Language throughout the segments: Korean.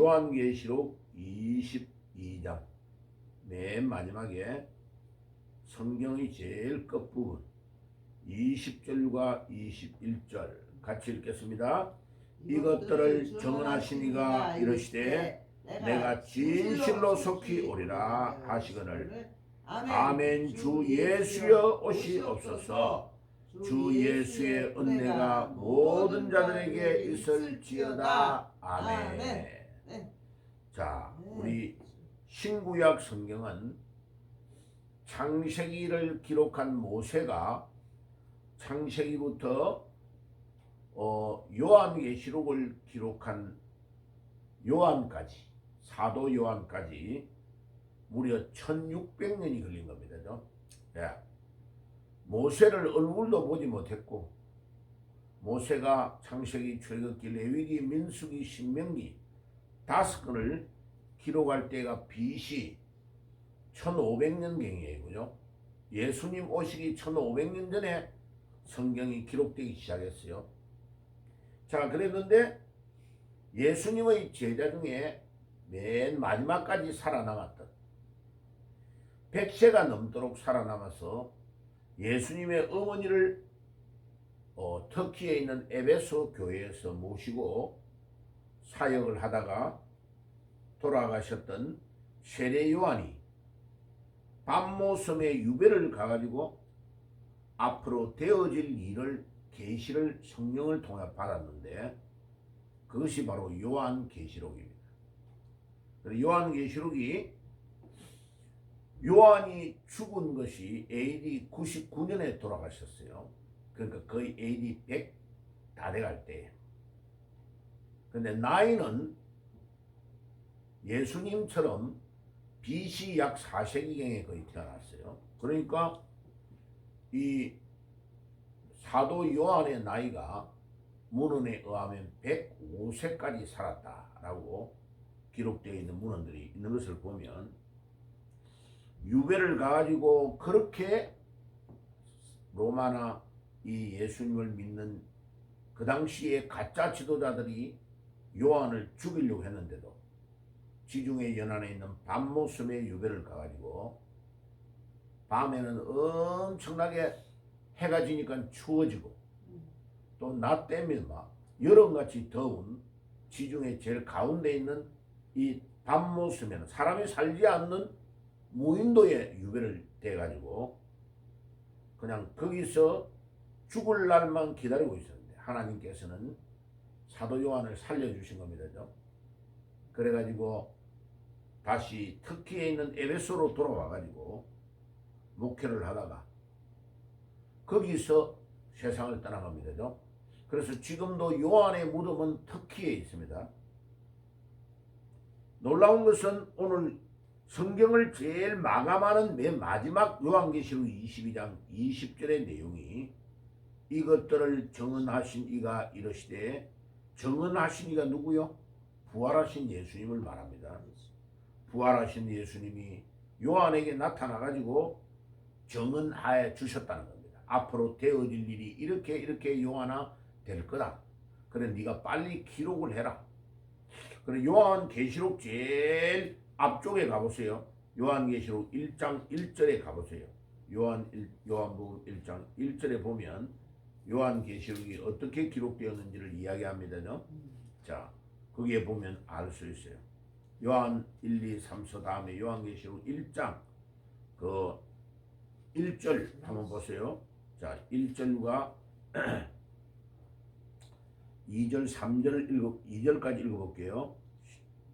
요한계시록 22장 맨 마지막에 성경의 제일 끝부분 20절과 21절 같이 읽겠습니다. 이것들을 정언하신 이가 이르시되 내가 진실로 속히 오리라 하시거늘 아멘. 주 예수여 오시옵소서. 주 예수의 은혜가 모든 자들에게 있을지어다. 아멘. 자, 우리 신구약 성경은 창세기를 기록한 모세가 창세기부터 요한계시록을 기록한 요한까지, 사도 요한까지 무려 1600년이 걸린 겁니다. 예. 모세를 얼굴도 보지 못했고, 모세가 창세기, 출애굽기, 레위기, 민수기, 신명기 5권을 기록할 때가 BC 1500년경이에요. 예수님 오시기 1500년 전에 성경이 기록되기 시작했어요. 자, 그랬는데 예수님의 제자 중에 맨 마지막까지 살아남았던 100세가 넘도록 살아남아서 예수님의 어머니를 터키에 있는 에베소 교회에서 모시고 사역을 하다가 돌아가셨던 세례 요한이 밤모섬의 유배를 가가지고 앞으로 되어질 일을 계시를 성령을 통해 받았는데 그것이 바로 요한계시록입니다. 요한계시록이 요한이 죽은 것이 AD 99년에 돌아가셨어요. 그러니까 거의 AD 100 다 돼갈 때. 근데 나이는 예수님처럼 BC 약 4세기경에 거의 태어났어요. 그러니까 이 사도 요한의 나이가 문헌에 의하면 105세까지 살았다라고 기록되어 있는 문헌들이 있는 것을 보면 유배를 가가지고 그렇게 로마나 이 예수님을 믿는 그 당시에 가짜 지도자들이 요한을 죽이려고 했는데도 지중해 연안에 있는 밤모섬의 유배를 가가지고 밤에는 엄청나게 해가 지니까 추워지고 또 낮 되면 막 여름같이 더운 지중해 제일 가운데 있는 이 밤모섬에는 사람이 살지 않는 무인도에 유배를 돼가지고 그냥 거기서 죽을 날만 기다리고 있었는데 하나님께서는 사도 요한을 살려주신 겁니다. 그래가지고 다시 터키에 있는 에베소로 돌아와가지고 목회를 하다가 거기서 세상을 떠나갑니다. 그래서 지금도 요한의 무덤은 터키에 있습니다. 놀라운 것은 오늘 성경을 제일 마감하는 맨 마지막 요한계시록 22장 20절의 내용이 이것들을 정언하신 이가 이르시되, 정언하신 이가 누구요? 부활하신 예수님을 말합니다. 부활하신 예수님이 요한에게 나타나가지고 정언하여 주셨다는 겁니다. 앞으로 되어질 일이 이렇게 요한아 될 거다. 그래 네가 빨리 기록을 해라. 그래 요한계시록 제일 앞쪽에 가보세요. 요한계시록 1장 1절에 가보세요. 요한복음 1장 1절에 보면 요한계시록이 어떻게 기록되었는지를 이야기합니다. 자, 거기에 보면 알 수 있어요. 요한 1, 2, 3, 4 다음에 요한계시록 1장 그 1절 한번 보세요. 자, 1절과 2절, 3절을 2절까지 읽어볼게요.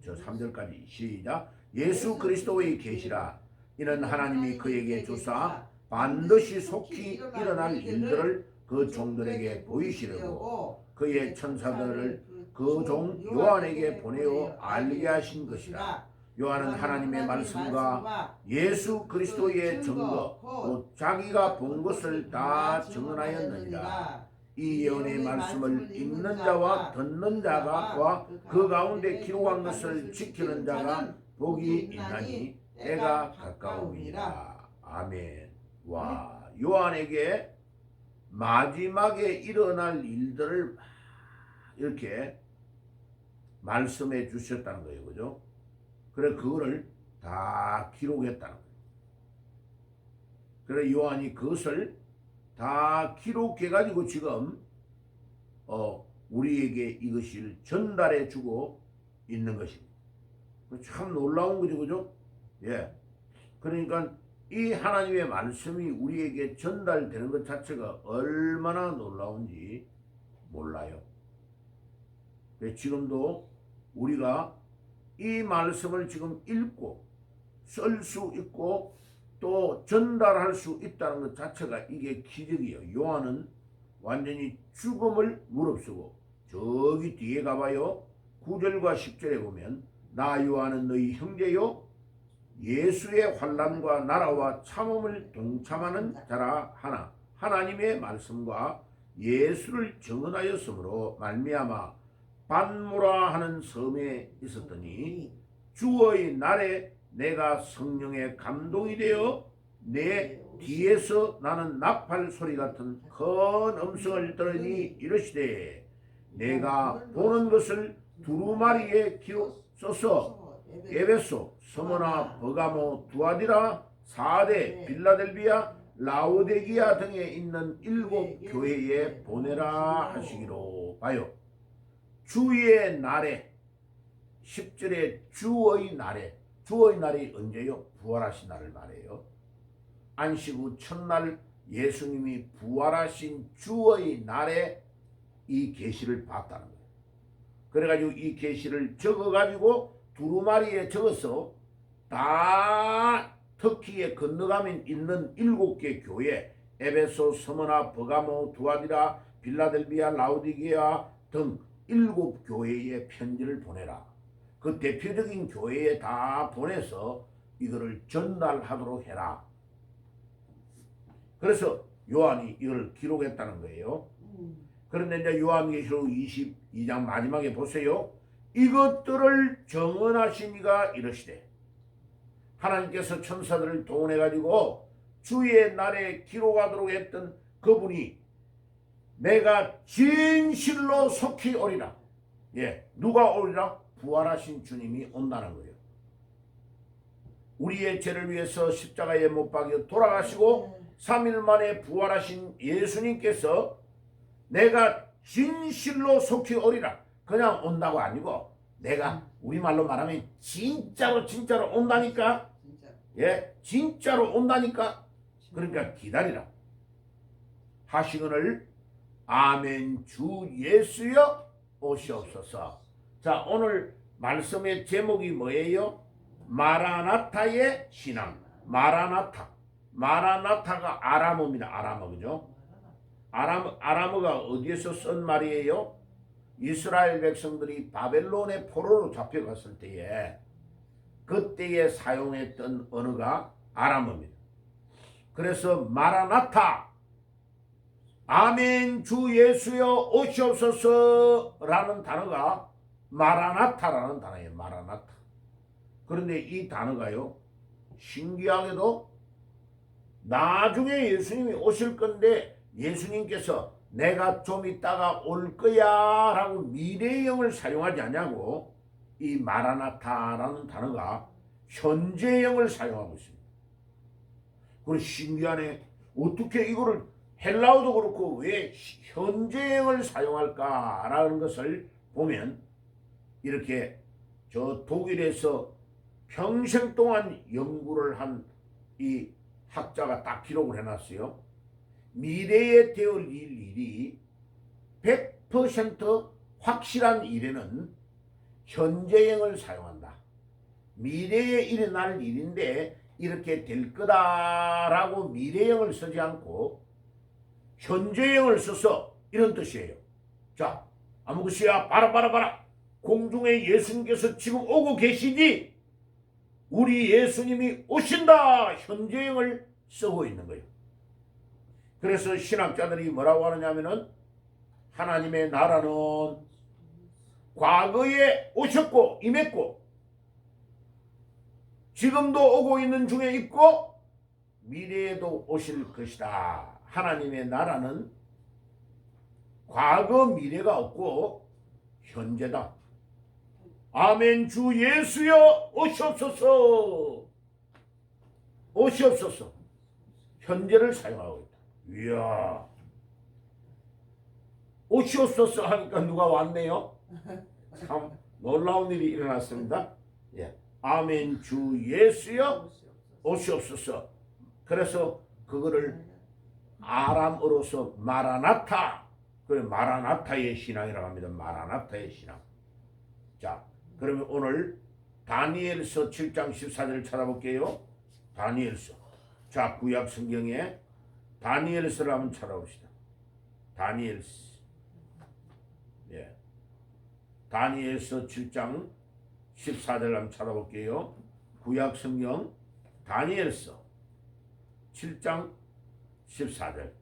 저 3절까지 시작. 예수 그리스도의 계시라. 이는 하나님이 그에게 주사 반드시 속히 일어날 일들을 그 종들에게 보이시려고 그의 천사들을 그 종 요한에게 보내어 알게 하신 것이라. 요한은 하나님의 말씀과 예수 그리스도의 증거 곧 자기가 본 것을 다 증언하였느니라. 이 예언의 말씀을 읽는 자와 듣는 자가 그 가운데 기록한 것을 지키는 자가 복이 있나니 때가 가까움이라. 아멘. 와, 요한에게 마지막에 일어날 일들을 이렇게 말씀해 주셨다는 거예요. 그죠? 그래 그거를 다 기록했다는 거예요. 그래 요한이 그것을 다 기록해 가지고 지금 우리에게 이것을 전달해 주고 있는 것입니다. 참 놀라운 거죠. 그죠? 예. 그러니까 이 하나님의 말씀이 우리에게 전달되는 것 자체가 얼마나 놀라운지 몰라요. 지금도 우리가 이 말씀을 지금 읽고 쓸 수 있고 또 전달할 수 있다는 것 자체가 이게 기적이에요. 요한은 완전히 죽음을 무릅쓰고 저기 뒤에 가봐요. 9절과 10절에 보면 나 요한은 너희 형제요 예수의 환난과 나라와 참음을 동참하는 자라 하나 하나님의 말씀과 예수를 증언하였으므로 말미암아 반무라 하는 섬에 있었더니 주의 날에 내가 성령의 감동이 되어 내 뒤에서 나는 나팔 소리 같은 큰 음성을 들으니 이르시되 내가 보는 것을 두루마리에 기록 써서 에베소, 스무나, 버가모, 두아디라, 사데, 빌라델비아, 라오데기아 등에 있는 7 교회에 보내라 하시기로 봐요. 주의 날에 10절에 주의 날이 언제요? 부활하신 날을 말해요. 안식 후 첫날 예수님이 부활하신 주의 날에 이 계시를 봤다는 거예요. 그래가지고 이 계시를 적어가지고 두루마리에 적어서 다 터키에 건너가면 있는 7개 교회 에베소, 스무나, 버가모, 두아디라, 빌라델비아, 라오디게아 등 7 교회에 편지를 보내라. 그 대표적인 교회에 다 보내서 이거를 전달하도록 해라. 그래서 요한이 이걸 기록했다는 거예요. 그런데 이제 요한계시록 22장 마지막에 보세요. 이것들을 정언하신 이가 이르시되 하나님께서 천사들을 동원해 가지고 주의 날에 기록하도록 했던 그분이 내가 진실로 속히 오리라. 예, 누가 오리라? 부활하신 주님이 온다는 거예요. 우리의 죄를 위해서 십자가에 못 박혀 돌아가시고 3일 만에 부활하신 예수님께서 내가 진실로 속히 오리라. 그냥 온다고 아니고 내가 우리말로 말하면 진짜로 온다니까. 예, 진짜로 온다니까. 그러니까 기다리라 하시거늘 아멘 주 예수여 오시옵소서. 자, 오늘 말씀의 제목이 뭐예요? 마라나타의 신앙. 마라나타가 아람어입니다. 아람어. 그죠? 아람어가 어디에서 쓴 말이에요? 이스라엘 백성들이 바벨론의 포로로 잡혀갔을 때에 그때에 사용했던 언어가 아람어입니다. 그래서 마라나타 아멘 주 예수여 오시옵소서 라는 단어가 마라나타라는 단어예요. 마라나타. 그런데 이 단어가요 신기하게도 나중에 예수님이 오실 건데 예수님께서 내가 좀 있다가 올 거야 라고 미래형을 사용하지 않냐고 이 마라나타라는 단어가 현재형을 사용하고 있습니다. 그리고 신기하네. 어떻게 이거를 헬라어도 그렇고 왜 현재형을 사용할까라는 것을 보면 이렇게 저 독일에서 평생 동안 연구를 한 이 학자가 딱 기록을 해놨어요. 미래에 되어질 일이 100% 확실한 일에는 현재형을 사용한다. 미래에 일어날 일인데 이렇게 될 거다라고 미래형을 쓰지 않고 현재형을 써서 이런 뜻이에요. 자, 아무것이야 봐라. 공중에 예수님께서 지금 오고 계시지? 우리 예수님이 오신다. 현재형을 쓰고 있는 거예요. 그래서 신학자들이 뭐라고 하느냐면은 하나님의 나라는 과거에 오셨고 임했고 지금도 오고 있는 중에 있고 미래에도 오실 것이다. 하나님의 나라는 과거 미래가 없고 현재다. 아멘. 주 예수여 오시옵소서. 오시옵소서. 현재를 사용하고 있다. 이야. 오시옵소서 하니까 누가 왔네요. 참 놀라운 일이 일어났습니다. 예. 아멘. 주 예수여 오시옵소서. 그래서 그거를 아람어로서 마라나타. 그래 마라나타의 신앙이라고 합니다. 마라나타의 신앙. 자, 그러면 오늘 다니엘서 7장 14절을 찾아볼게요. 다니엘서. 자, 구약 성경에 다니엘서를 한번 찾아봅시다. 다니엘서. 예. 다니엘서 7장 14절 한번 찾아볼게요. 구약 성경 다니엘서 7장 14절.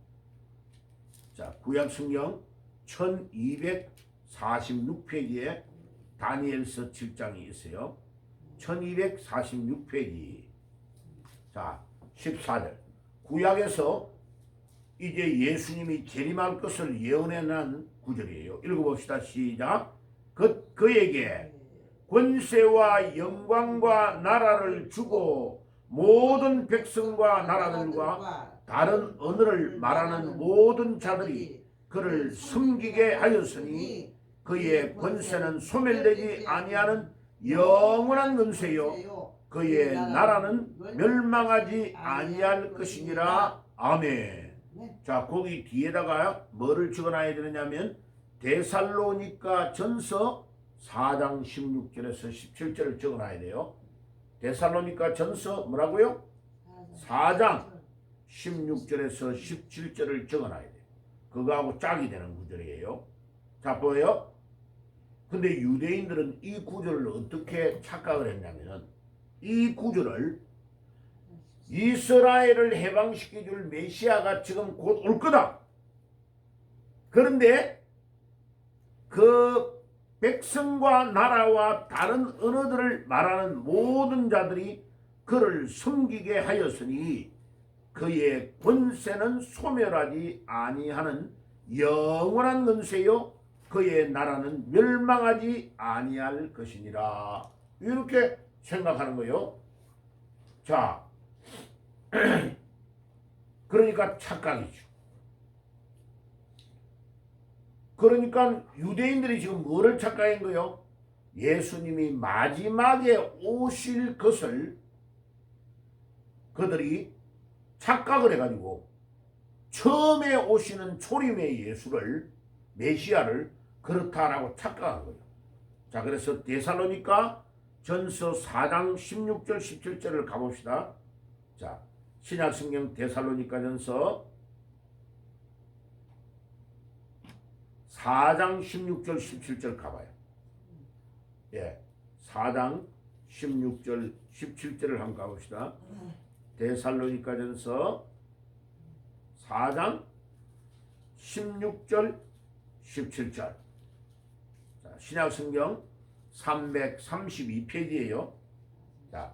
자, 구약 성경 1246페이지에 다니엘서 7장이 있어요. 1246페이지. 자, 14절. 구약에서 이제 예수님이 재림할 것을 예언해 난 구절이에요. 읽어봅시다. 시작. 그에게 권세와 영광과 나라를 주고 모든 백성과 나라들과 다른 언어를 말하는 모든 자들이 그를 섬기게 하였으니 그의 권세는 소멸되지 아니하는 영원한 권세요 그의 나라는 멸망하지 아니할 것이니라. 아멘. 자, 거기 뒤에다가 뭐를 적어놔야 되느냐면 데살로니가 전서 4장 16절에서 17절을 적어놔야 돼요. 데살로니가 전서 뭐라고요? 4장 16절에서 17절을 적어놔야 돼요. 그거하고 짝이 되는 구절이에요. 자, 보여요? 근데 유대인들은 이 구절을 어떻게 착각을 했냐면은 이 구절을 이스라엘을 해방시켜줄 메시아가 지금 곧 올 거다. 그런데 그 백성과 나라와 다른 언어들을 말하는 모든 자들이 그를 섬기게 하였으니 그의 권세는 소멸하지 아니하는 영원한 권세요 그의 나라는 멸망하지 아니할 것이니라. 이렇게 생각하는 거예요. 자, 그러니까 착각이죠. 그러니까 유대인들이 지금 뭐를 착각한 거예요? 예수님이 마지막에 오실 것을 그들이 착각을 해가지고 처음에 오시는 초림의 예수를 메시아를 그렇다라고 착각한 거예요. 자, 그래서 데살로니가 전서 4장 16절 17절을 가봅시다. 자, 신약성경 데살로니가 전서 4장 16절 17절 가봐요. 예, 4장 16절 17절을 한번 가봅시다. 데살로니가 전서 4장 16절 17절. 자, 신약성경 332페이지예요. 자,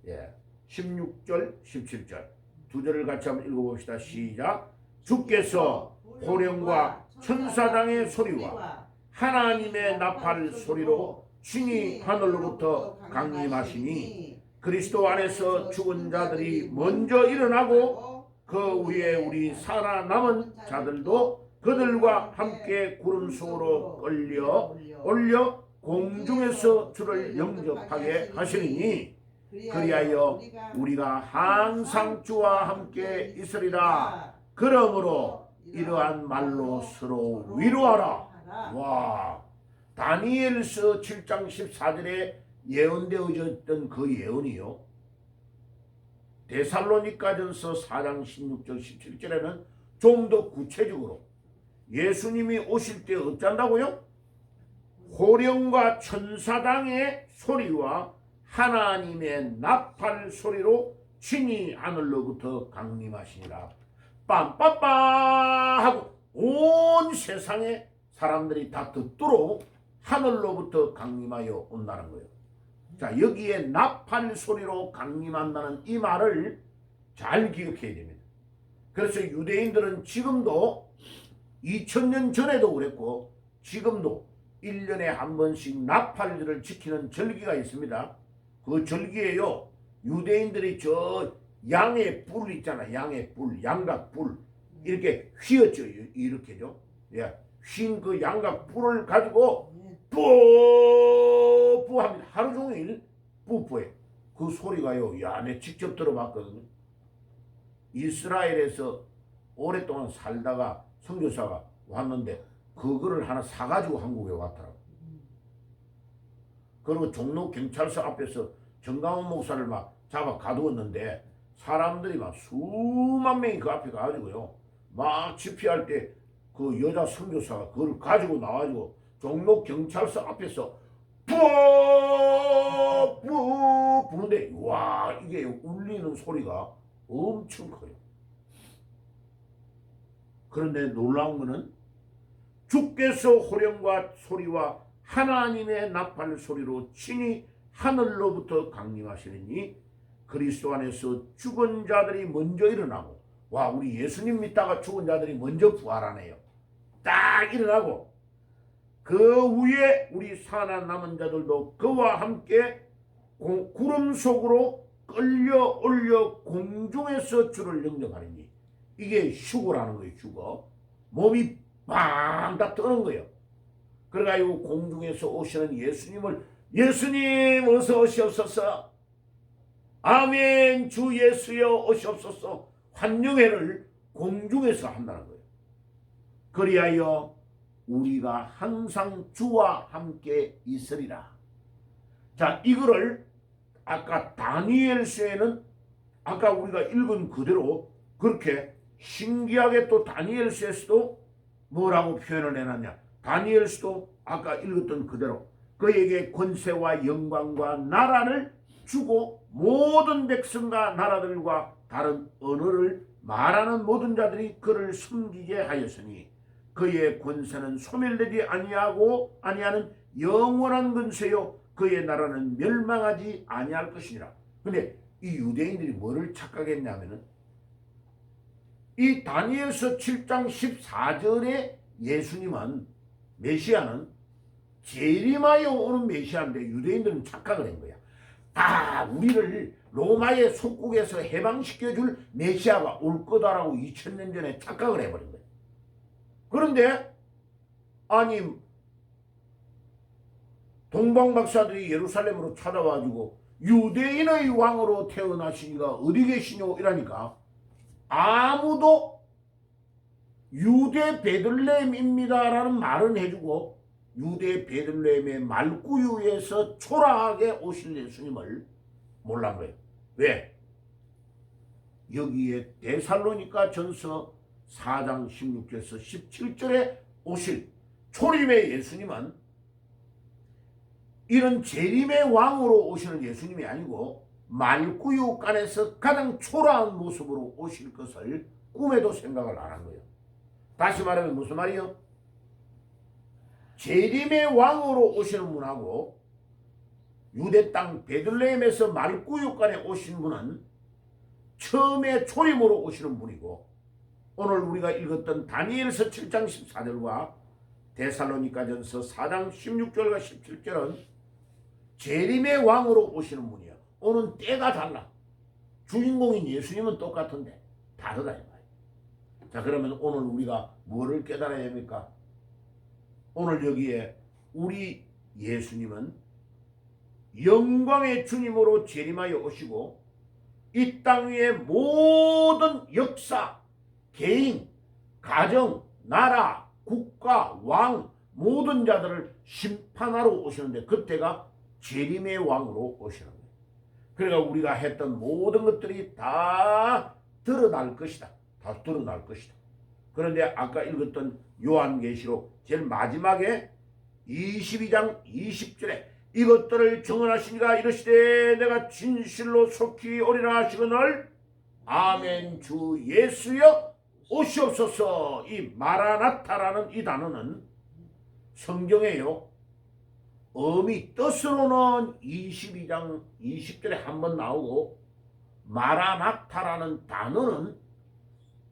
예, 16절 17절 두 절을 같이 한번 읽어봅시다. 시작. 주께서 호령과 천사장의 소리와 하나님의 나팔 소리로 신이 하늘로부터 강림하시니 그리스도 안에서 죽은 자들이 먼저 일어나고 그 위에 우리 살아남은 자들도 그들과 함께 구름 속으로 끌려 올려 공중에서 주를 영접하게 하시리니 그리하여 우리가 항상 주와 함께 있으리라. 그러므로 이러한 말로 서로 위로하라. 와, 다니엘서 7장 14절에 예언되어졌던 그 예언이요, 데살로니가전서 4장 16절 17절에는 좀 더 구체적으로 예수님이 오실 때 어쩐다고요? 호령과 천사당의 소리와 하나님의 나팔 소리로 신이 하늘로부터 강림하시니라. 빰빰빰 하고 온 세상에 사람들이 다 듣도록 하늘로부터 강림하여 온다는 거예요. 자, 여기에 나팔 소리로 강림한다는 이 말을 잘 기억해야 됩니다. 그래서 유대인들은 지금도 2000년 전에도 그랬고 지금도 1년에 한 번씩 나팔절을 지키는 절기가 있습니다. 그 절기에요, 유대인들이 저 양의 뿔 있잖아, 양의 뿔, 양각 뿔 이렇게 휘었죠. 이렇게죠. 예, 휜 그 양각 뿔을 가지고 뿌뿌합니다. 하루 종일 뿌뿌해. 그 소리가요, 야, 내 직접 들어봤거든요. 이스라엘에서 오랫동안 살다가 선교사가 왔는데 그거를 하나 사가지고 한국에 왔더라고. 그리고 종로 경찰서 앞에서 정강원 목사를 막 잡아 가두었는데 사람들이 막 수만 명이 그 앞에 가가지고요, 막 집회할 때 그 여자 선교사가 그걸 가지고 나와가지고 종로 경찰서 앞에서 뿌뿌 부는데, 와, 이게 울리는 소리가 엄청 커요. 그런데 놀라운 거는 주께서 호령과 소리와 하나님의 나팔 소리로 친히 하늘로부터 강림하시느니 그리스도 안에서 죽은 자들이 먼저 일어나고, 와, 우리 예수님 믿다가 죽은 자들이 먼저 부활하네요. 딱 일어나고 그 위에 우리 살아난 남은 자들도 그와 함께 구름 속으로 끌려 올려 공중에서 주를 영접하느니, 이게 휴거라는 거예요. 휴거. 몸이 빵 다 뜨는 거예요. 그래가지고 공중에서 오시는 예수님을, 예수님 어서 오시옵소서, 아멘, 주 예수여 오시옵소서 환영회를 공중에서 한다는 거예요. 그리하여 우리가 항상 주와 함께 있으리라. 자, 이거를 아까 다니엘서에는 아까 우리가 읽은 그대로 그렇게 신기하게 또 다니엘서에서도 뭐라고 표현을 해놨냐. 다니엘서도 아까 읽었던 그대로 그에게 권세와 영광과 나라를 주고 모든 백성과 나라들과 다른 언어를 말하는 모든 자들이 그를 섬기게 하였으니 그의 권세는 소멸되지 아니하는 영원한 권세요 그의 나라는 멸망하지 아니할 것이니라. 근데 이 유대인들이 뭐를 착각했냐면은 이 다니엘서 7장 14절에 예수님은, 메시아는 재림하여 오는 메시아인데 유대인들은 착각을 한 거야. 아, 우리를 로마의 속국에서 해방시켜줄 메시아가 올 거다라고 2000년 전에 착각을 해버린 거야. 그런데 아니 동방박사들이 예루살렘으로 찾아와가지고 유대인의 왕으로 태어나시니가 어디 계시뇨 이러니까 아무도 유대 베들레헴입니다라는 말은 해주고 유대 베들레헴의 말구유에서 초라하게 오실 예수님을 몰란 거예요. 왜? 여기에 데살로니가 전서 4장 16절에서 17절에 오실 초림의 예수님은 이런 재림의 왕으로 오시는 예수님이 아니고 말구유간에서 가장 초라한 모습으로 오실 것을 꿈에도 생각을 안 한 거예요. 다시 말하면 무슨 말이요? 재림의 왕으로 오시는 분하고 유대 땅 베들레헴에서 말구유간에 오신 분은 처음에 초림으로 오시는 분이고, 오늘 우리가 읽었던 다니엘서 7장 14절과 데살로니가전서 4장 16절과 17절은 재림의 왕으로 오시는 분이야. 오는 때가 달라. 주인공인 예수님은 똑같은데 다르다 이 말이야. 자, 그러면 오늘 우리가 뭐를 깨달아야 합니까? 오늘 여기에 우리 예수님은 영광의 주님으로 재림하여 오시고 이 땅 위의 모든 역사, 개인, 가정, 나라, 국가, 왕 모든 자들을 심판하러 오시는데 그때가 재림의 왕으로 오시는 거예요. 그러니까 우리가 했던 모든 것들이 다 드러날 것이다. 다 드러날 것이다. 그런데 아까 읽었던 요한계시록 제일 마지막에 22장 20절에 이것들을 정언하시니가 이르시되 내가 진실로 속히 오리라 하시거늘 아멘 주 예수여 오시옵소서. 이 마라나타라는 이 단어는 성경에요 어미 뜻으로는 22장 20절에 한번 나오고 마라나타라는 단어는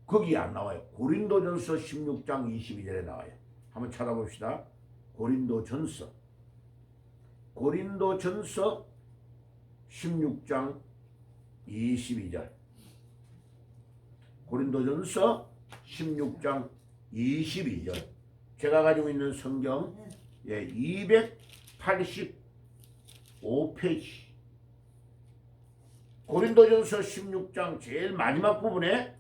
거기 안 나와요. 고린도전서 16장 22절에 나와요. 한번 찾아봅시다. 고린도전서 16장 22절. 고린도전서 16장 22절. 제가 가지고 있는 성경 285페이지. 고린도전서 16장 제일 마지막 부분에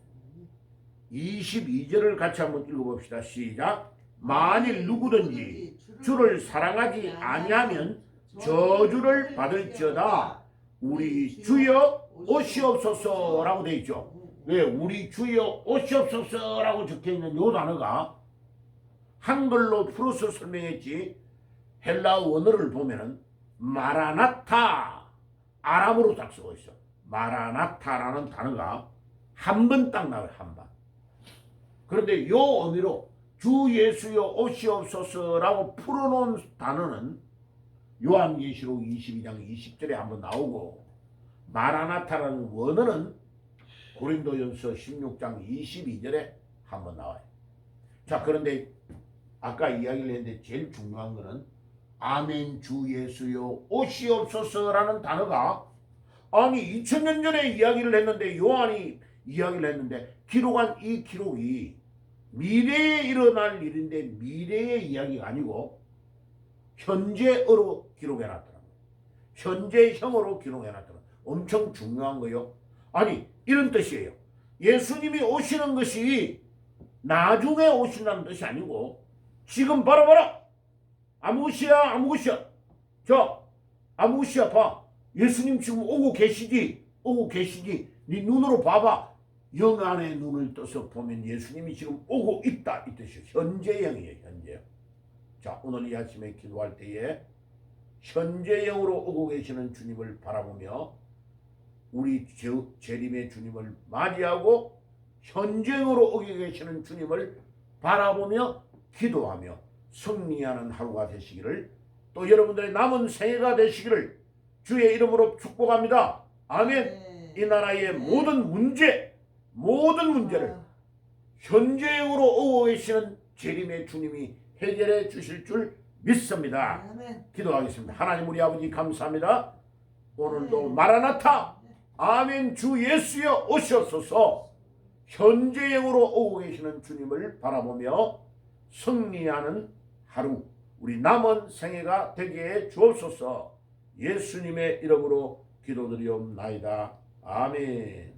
22절을 같이 한번 읽어봅시다. 시작. 만일 누구든지 주를 사랑하지 아니하면 저주를 받을지어다. 우리 주여 오시옵소서라고 되어 있죠. 왜 우리 주여 오시옵소서라고 적혀있는 이 단어가 한글로 풀어서 설명했지 헬라어 원어를 보면은 마라나타 아람어로 딱 쓰고 있어. 마라나타라는 단어가 한 번 딱 나와요. 한 번. 그런데 이 의미로 주 예수여 오시옵소서라고 풀어놓은 단어는 요한계시록 22장 20절에 한번 나오고 마라나타라는 원어는 고린도전서 16장 22절에 한번 나와요. 자, 그런데 아까 이야기를 했는데 제일 중요한 거는 아멘 주 예수여 오시옵소서라는 단어가 아니 2000년 전에 이야기를 했는데 요한이 이야기를 했는데 기록한 이 기록이 미래에 일어날 일인데 미래의 이야기가 아니고 현재어로 기록해놨더라고요. 현재형으로 기록해놨더라고요. 엄청 중요한 거요. 아니 이런 뜻이에요. 예수님이 오시는 것이 나중에 오신다는 뜻이 아니고 지금 봐라. 아무것이야. 아무것이야 봐. 예수님 지금 오고 계시지. 네 눈으로 봐봐. 영안의 눈을 떠서 보면 예수님이 지금 오고 있다 이 뜻이에요. 현재형이에요. 현재형. 자, 오늘 이 아침에 기도할 때에 현재형으로 오고 계시는 주님을 바라보며 우리 재림의 주님을 맞이하고 현재형으로 오고 계시는 주님을 바라보며 기도하며 승리하는 하루가 되시기를 또 여러분들의 남은 생애가 되시기를 주의 이름으로 축복합니다. 아멘. 이 나라의 모든 문제를 현재형으로 오고 계시는 재림의 주님이 해결해 주실 줄 믿습니다. 기도하겠습니다. 하나님 우리 아버지 감사합니다. 오늘도 마라나타 아멘 주 예수여 오시옵소서. 현재형으로 오고 계시는 주님을 바라보며 승리하는 하루 우리 남은 생애가 되게 해 주옵소서. 예수님의 이름으로 기도드리옵나이다. 아멘.